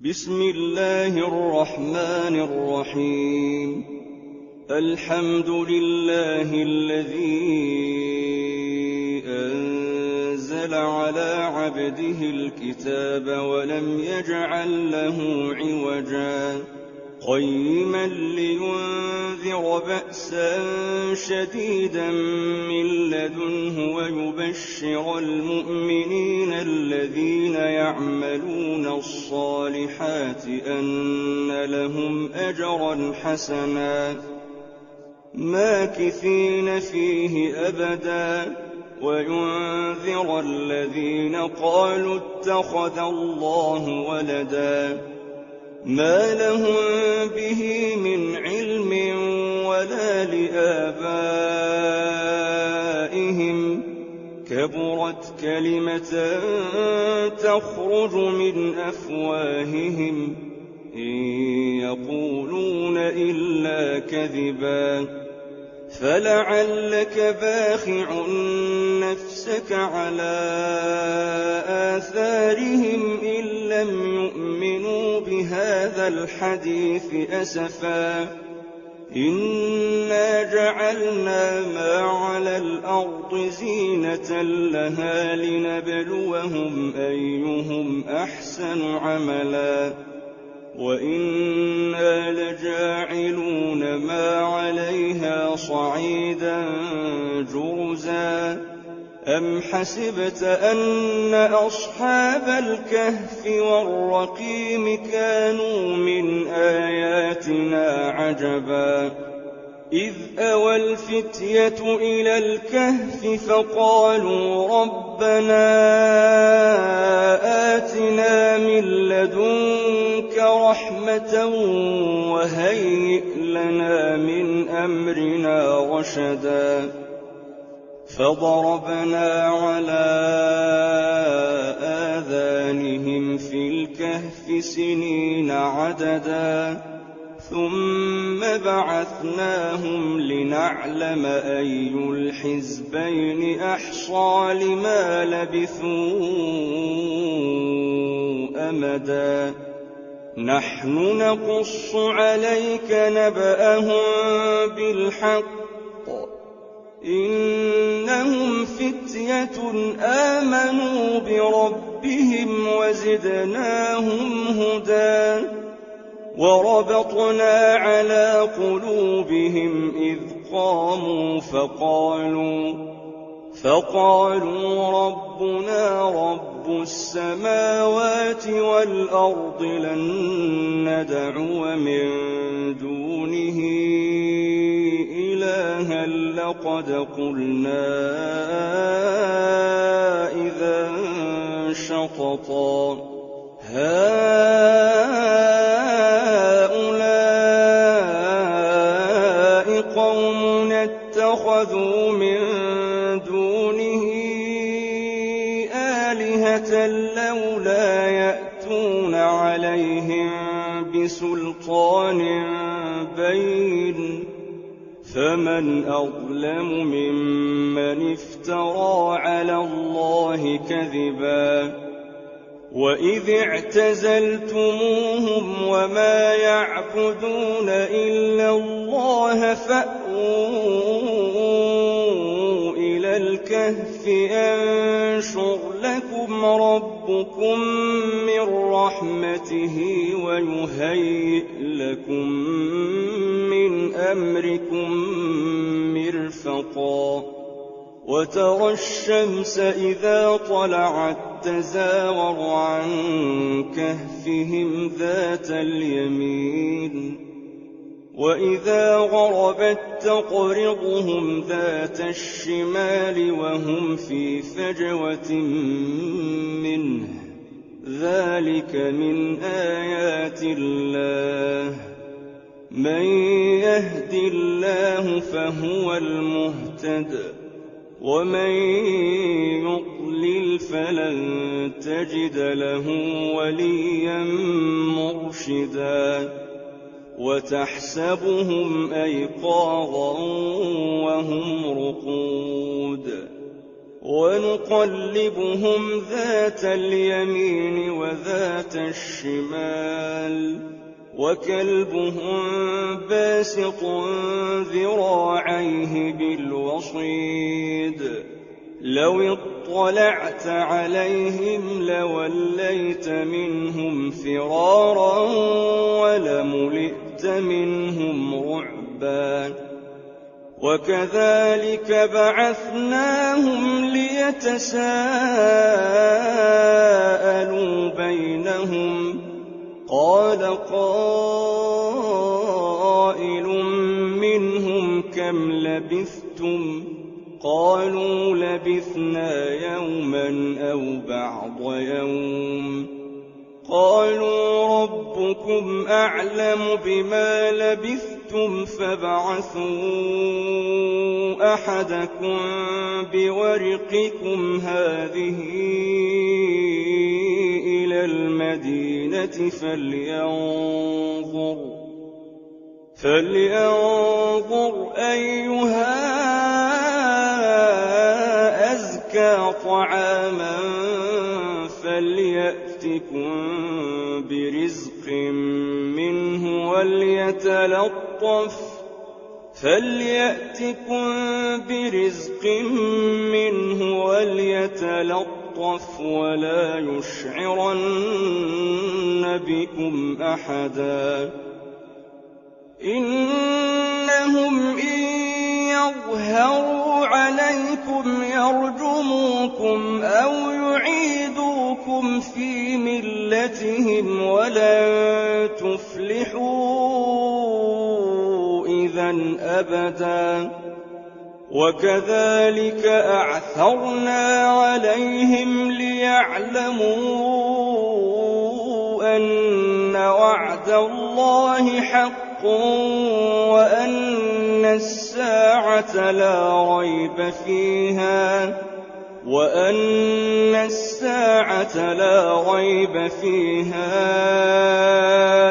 بسم الله الرحمن الرحيم. الحمد لله الذي أنزل على عبده الكتاب ولم يجعل له عوجا قيما لينذر بأسا شديدا من لدنه ويبشر المؤمنين الذين يعملون الصالحات أن لهم أجرا حسنا ماكثين فيه أبدا وينذر الذين قالوا اتخذ الله ولدا ما لهم به من علم ولا لآبائهم كبرت كلمة تخرج من أفواههم إن يقولون إلا كذبا فلعلك باخع نفسك على آثارهم إن لم يؤمنوا بهذا الحديث أسفا إنا جعلنا ما على الأرض زينة لها لنبلوهم أيهم أحسن عملا وإنا لجاعلون ما عليها صعيدا جرزا أم حسبت أن أصحاب الكهف والرقيم كانوا من آياتنا عجبا إذ أوى الفتية إلى الكهف فقالوا ربنا آتنا من لدنك رحمة وهيئ لنا من أمرنا رشدا فضربنا على آذانهم في الكهف سنين عددا ثم بعثناهم لنعلم أي الحزبين أحصى لما لبثوا أمدا نحن نقص عليك نبأهم بالحق إنهم فتية آمنوا بربهم وزدناهم هدى وربطنا على قلوبهم إذ قاموا فقالوا ربنا رب السماوات والأرض لن ندعو من دونه إلها لقد قلنا إذا شططا هؤلاء قوم اتخذوا من دونه آلهة لولا يأتون عليهم بسلطان بين فمن أظلم ممن افترى على الله كذبا وإذ اعتزلتموهم وما يعبدون إلا الله فأووا إلى الكهف ينشر لكم ربكم من رحمته ويهيئ لكم من أمركم مرفقا وترى الشمس إذا طلعت تزاور عن كهفهم ذات اليمين وإذا غربت تقرضهم ذات الشمال وهم في فجوة منه ذلك من آيات الله من يهد الله فهو المهتد ومن يضلل فلن تجد له وليا مرشدا وتحسبهم أيقاظا وهم رقود ونقلبهم ذات اليمين وذات الشمال وكلبهم باسط ذراعيه بالوصيد لو اطلعت عليهم لوليت منهم فرارا ولملئت منهم رعبا وكذلك بعثناهم ليتساءلوا بينهم قال قائل منهم كم لبثتم قالوا لبثنا يوما أو بعض يوم قالوا ربكم أعلم بما لبثتم فابعثوا أحدكم بورقكم هذه إلى المدينة فلينظر أيها أزكى طعاما فليأتكم برزق منه وليتلطف ولا يشعرن بكم أحدا إنهم إن يظهروا عليكم يرجموكم أو يعيدوكم في ملتهم ولن تفلحوا إذا أبدا وكذلك أعثرنا عليهم ليعلموا أن وعد الله حق وأن الساعة لا ريب فيها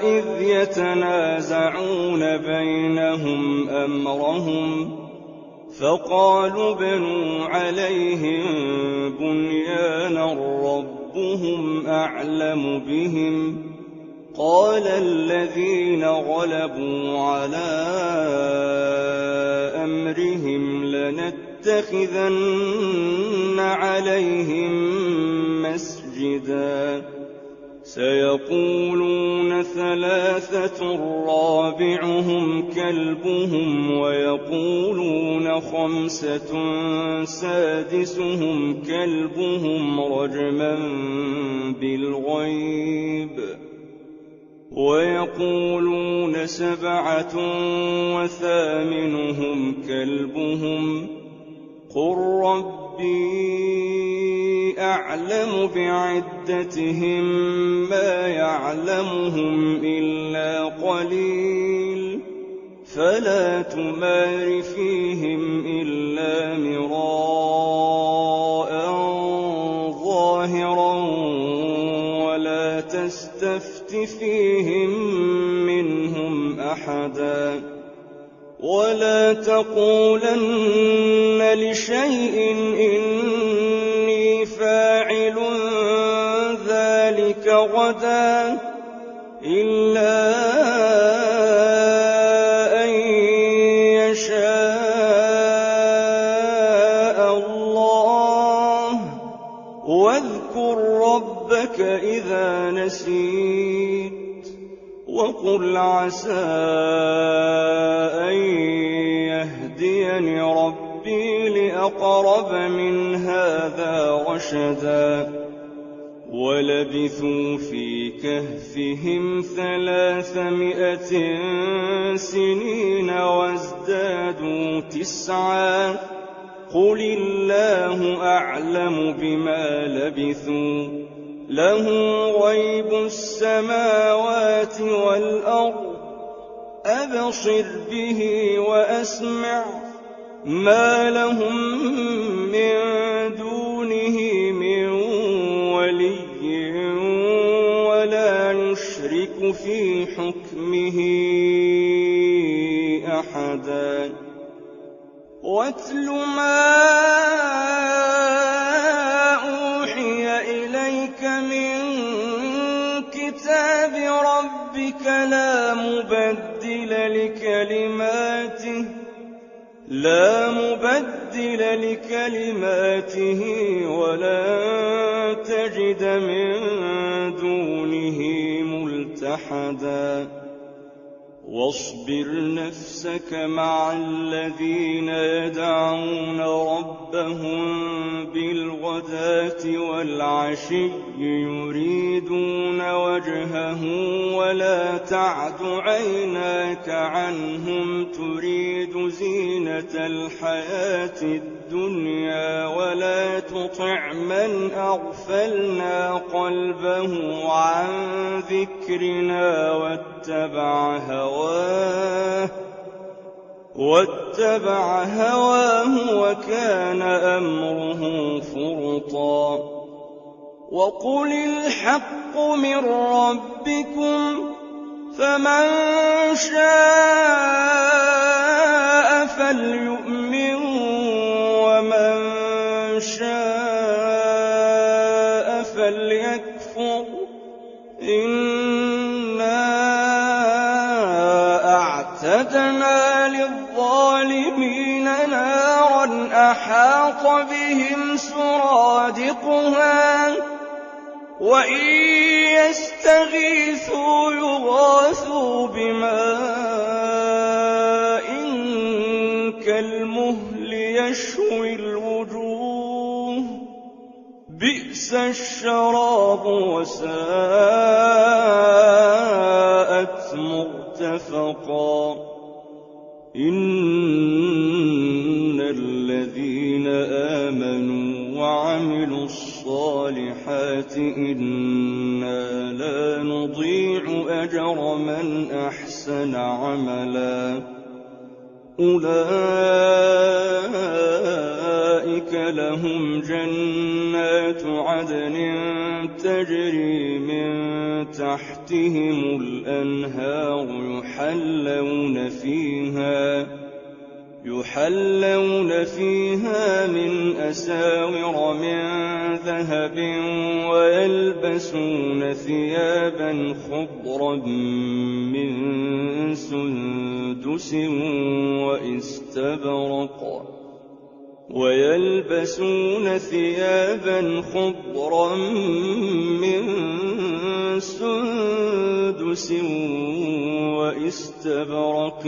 إذ يتنازعون بينهم أمرهم فقالوا ابنوا عليهم بنيانا ربهم أعلم بهم قال الذين غلبوا على أمرهم لنتخذن عليهم مسجدا سيقولون ثلاثة رابعهم كلبهم ويقولون خمسة سادسهم كلبهم رجما بالغيب ويقولون سبعة وثامنهم كلبهم قل ربي أعلم بعدتهم ما يعلمهم إلا قليل فلا تمار فيهم إلا مراء ظاهرا ولا تستفت فيهم منهم أحدا ولا تقولن لشيء إني فاعل ذلك غدا إلا أن يشاء الله واذكر ربك إذا نسيت وقل عسى أن يهديني ربي لأقرب من هذا رشدا ولبثوا في كهفهم 300 سنين وازدادوا 9 قل الله أعلم بما لبثوا له غيب السماوات والأرض أبصر به وأسمع ما لهم من دونه من ولي ولا يشرك في حكمه أحدا واتل ما ربك لا مبدل لكلماته ولن تجد من دونه ملتحدا واصبر نفسك مع الذين يدعون ربهم بالغداة والعشي يريدون وجهه ولا تعد عيناك عنهم تريد زينة الحياة الدنيا ولا تطع من أغفلنا قلبه عن ذكرنا واتبع هواه وكان أمره فرطا وقل الحق من ربكم فمن شاء فليؤمن ومن شاء فليكفر أعتدنا للظالمين نارا أحاط بهم سرادقها وإن يستغيثوا يغاثوا بماء كالمهل يشوي الوجوه بئس الشراب وساءت مرتفقا إن الذين آمنوا وعملوا الصالحات إنا لا نضيع أجر من أحسن عملا أولئك لهم جنات عدن تجري من تحتهم الأنهار يحلون فيها من أساور من ذهب ويلبسون ثيابا خضرا من سندس واستبرق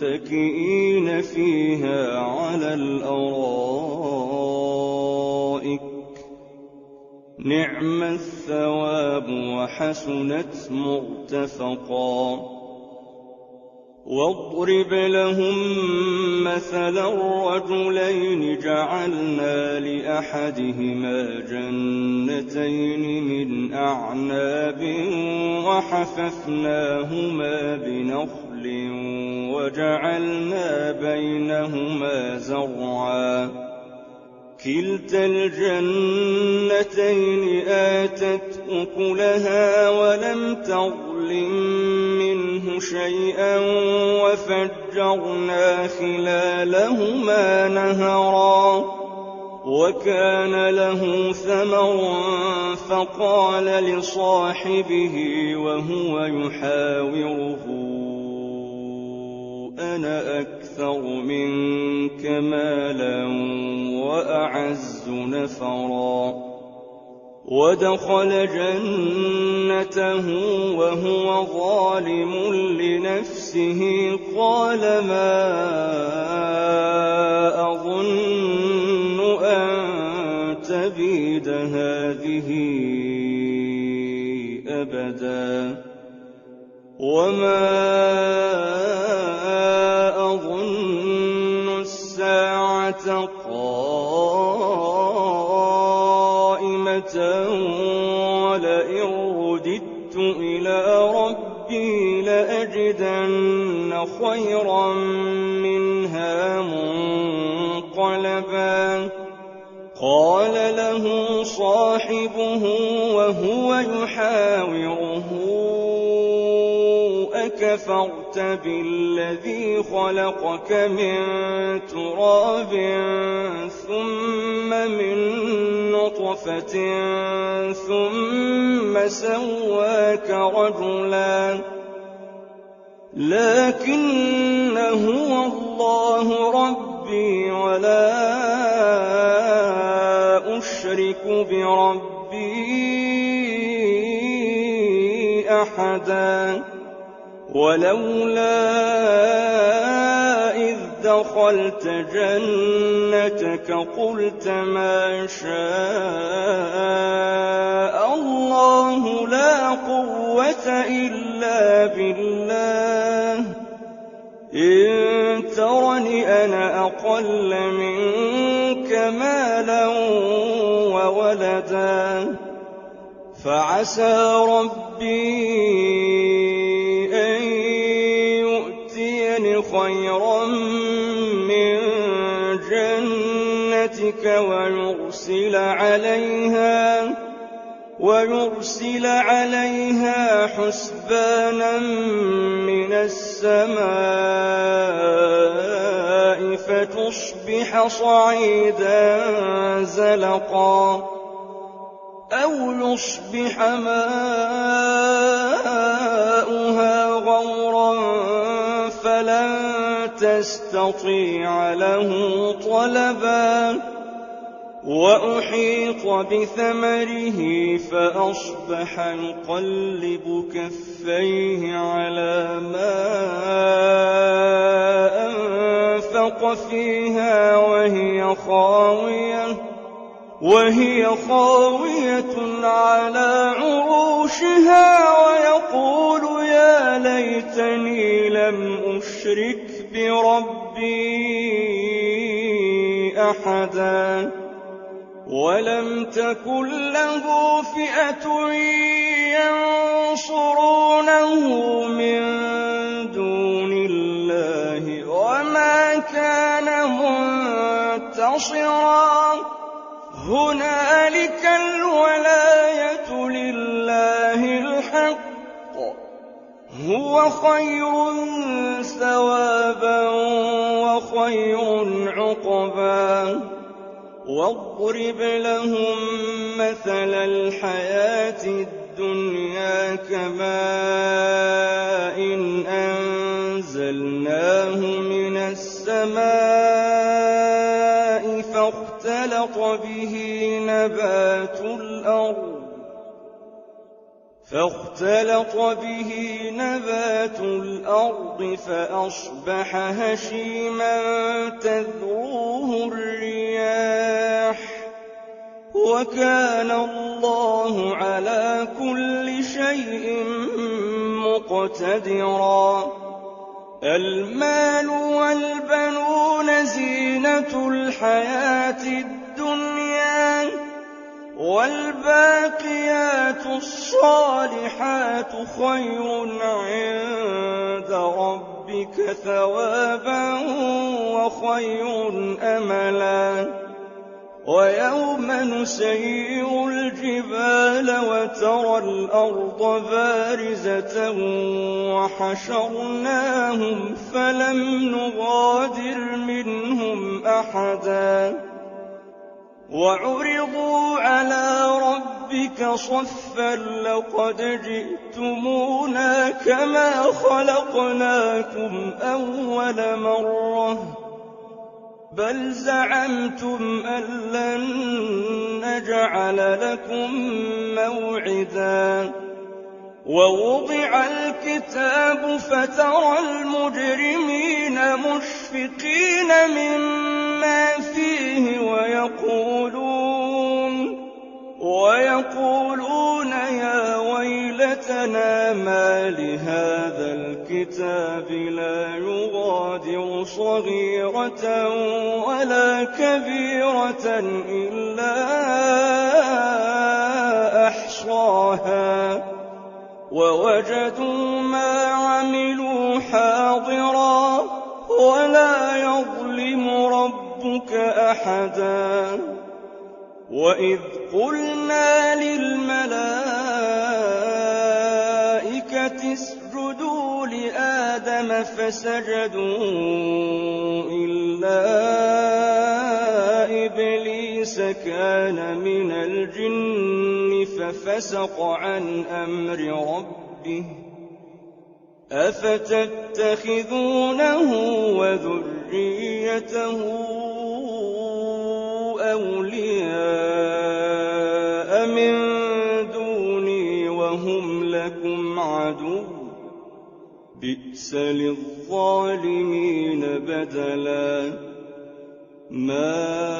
متكئين فيها على الأرائك نعم الثواب وحسنت مرتفقا واضرب لهم مثلا الرجلين جعلنا لأحدهما جنتين من أعناب وحففناهما بنخل وجعلنا بينهما زرعا كلتا الجنتين آتت أكلها ولم تظلم منه شيئا وفجرنا خلالهما نهرا وكان له ثمر فقال لصاحبه وهو يحاوره أنا أكثر منك مالا وأعز نفرا ودخل جنته وهو ظالم لنفسه قال ما أظن أن تبيد هذه أبدا وما أظن الساعة قائمة ولئن رددت إلى ربي لأجدن خيرا منها منقلبا قال له صاحبه وهو يحاوره أكفرت بالذي خلقك من تراب ثم من نطفة ثم سواك رجلا لكن هو الله ربي ولا أشرك بربي أحدا ولولا إذ دخلت جنتك قلت ما شاء الله لا قوة إلا بالله إن ترني أنا أقل منك مالا وولدا فعسى ربي أن يؤتيني خيرا من جنتك ويرسل عليها حسبانا من السماء فتصبح صعيدا زلقا أو يصبح ماؤها غورا فلن تستطيع له طلبا وأحيط بثمره فأصبح يقلب كفيه على ما أنفق فيها وهي خاوية على عروشها ويقول يا ليتني لم أشرك بربي أحدا ولم تكن له فئة ينصرونه من دون الله وما كان منتصرا هنالك الولاية لله الحق هو خير ثوابا وخير عقبا واضرب لهم مثل الحياة الدنيا كماء أنزلناه من السماء فاختلط به نبات الأرض فأصبح هشيما تذروه الرياح وكان الله على كل شيء مقتدرا المال والبنون زينة الحياة الدنيا والباقيات الصالحات خير عند ربك ثوابا وخير أملا ويوم نسير الجبال وترى الأرض بارزة وحشرناهم فلم نغادر منهم أحدا وعرضوا على ربك صفا لقد جئتمونا كما خلقناكم أول مرة بل زعمتم أن لن نجعل لكم موعدا ووضع الكتاب فترى المجرمين مشفقين مما فيه ويقولون يا ويلتنا ما لهذا الكتاب لا يغادر صغيرة ولا كبيرة إلا أحصاها ووجدوا ما عملوا حاضرا ولا يظلم ربك أحدا وإذ قلنا للملائكة اسجدوا لآدم فسجدوا إلا إبليس إبليس كان من الجن ففسق عن أمر ربه أفتتخذونه وذريته أولياء من دوني وهم لكم عدو بئس للظالمين بدلا ما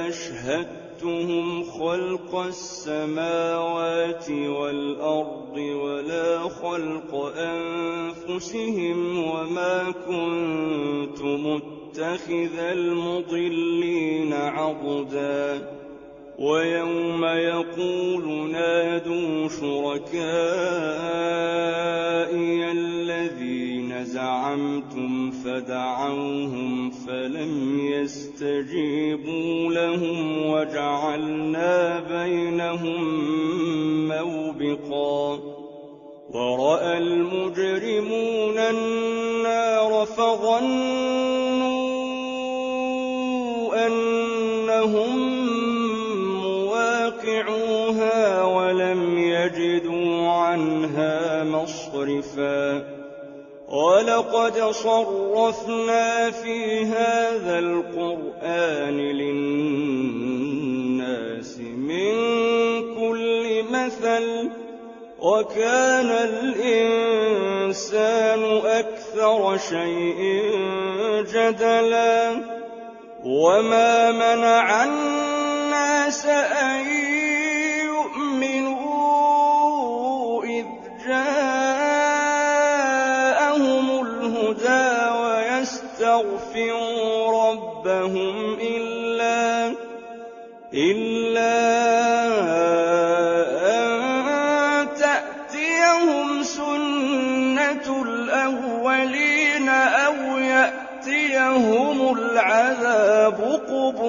أشهدتهم خلق السماوات والأرض ولا خلق أنفسهم وما كنت متخذ المضلين عضدا ويوم يقول نادوا شركائي الذين زعمتم فدعوهم فلم يستجيبوا لهم وجعلنا بينهم موبقا ورأى المجرمون النار فظنوا أنهم مواقعوها ولم يجدوا عنها مصرفا ولقد صرفنا في هذا القرآن للناس من كل مثل وكان الإنسان أكثر شيء جدلا وما منع الناس أن يؤمنوا إذ جاءهم الهدى ويستغفروا ربهم إلا أن تأتيهم سنة الأولين أو يأتيهم العذاب قبلا